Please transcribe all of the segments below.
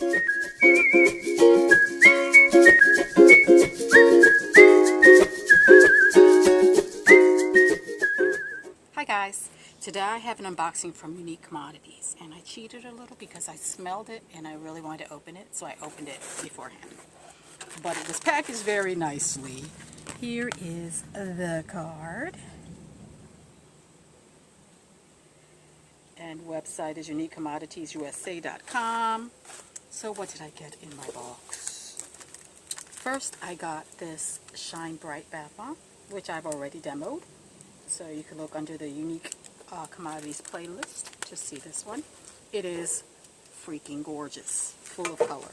Hi guys, today I have an unboxing from Unique Commodities, and I cheated a little because I smelled it and I really wanted to open it, so I opened it beforehand. But it was packaged very nicely. Here is the card. And website is uniquecommoditiesusa.com. So what did I get in my box? First I got this Shine Bright Bath Bomb, which I've already demoed. So you can look under the Unique Commodities playlist to see this one. It is freaking gorgeous, full of color.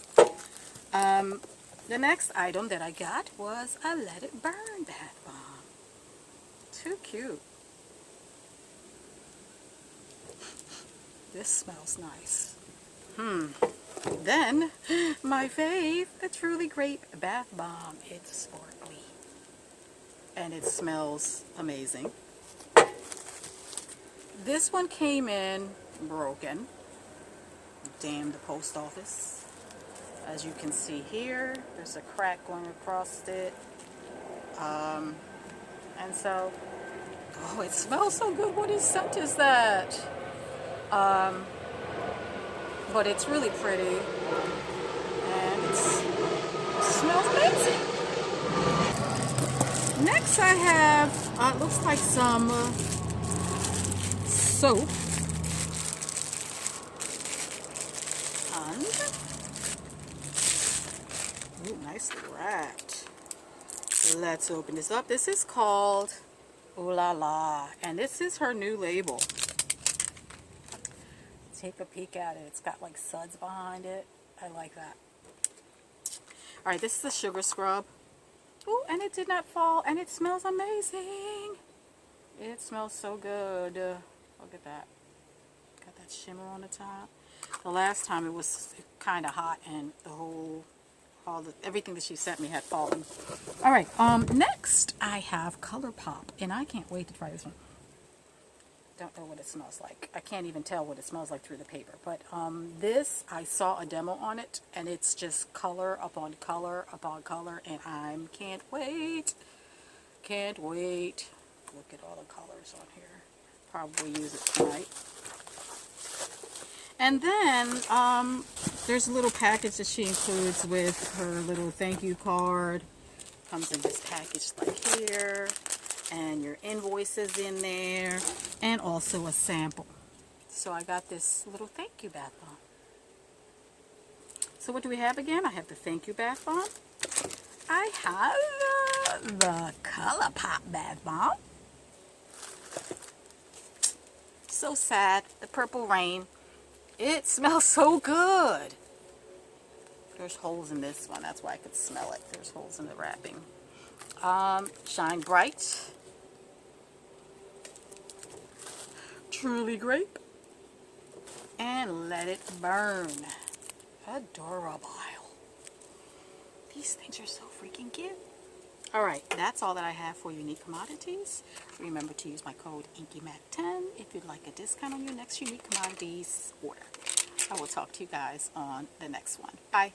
The next item that I got was a Let It Burn Bath Bomb. Too cute. This smells nice. Then, my fave, the Truly Grape Bath Bomb. It's sparkly. And it smells amazing. This one came in broken. Damn the post office. As you can see here, there's a crack going across it. And so, oh, it smells so good. What scent is that? But it's really pretty. And it smells amazing. Next I have, looks like some soap. And, ooh, nicely wrapped. Let's open this up. This is called Ooh La La, and this is her new label. Take a peek at it. It's got like suds behind it. I like that. Alright, this is the sugar scrub. Ooh, and it did not fall, and it smells amazing. It smells so good. Look at that. Got that shimmer on the top. The last time it was kind of hot, and everything that she sent me had fallen. Alright, next I have ColourPop, and I can't wait to try this one. Don't know what it smells like. I can't even tell what it smells like through the paper. But this, I saw a demo on it, and it's just color upon color upon color, and I can't wait. Can't wait. Look at all the colors on here. Probably use it tonight. And then there's a little package that she includes with her little thank you card. Comes in this package like here. And your invoices in there, and also a sample. So I got this little thank you bath bomb. So what do we have again? I have the thank you bath bomb. I have the ColourPop bath bomb. So sad, the Purple Rain. It smells so good. There's holes in this one, that's why I could smell it. There's holes in the wrapping. Shine Bright. Truly Grape, and Let It Burn. Adorable. These things are so freaking cute. Alright, that's all that I have for Unique Commodities. Remember to use my code INKYMAT10 if you'd like a discount on your next Unique Commodities order. I will talk to you guys on the next one. Bye.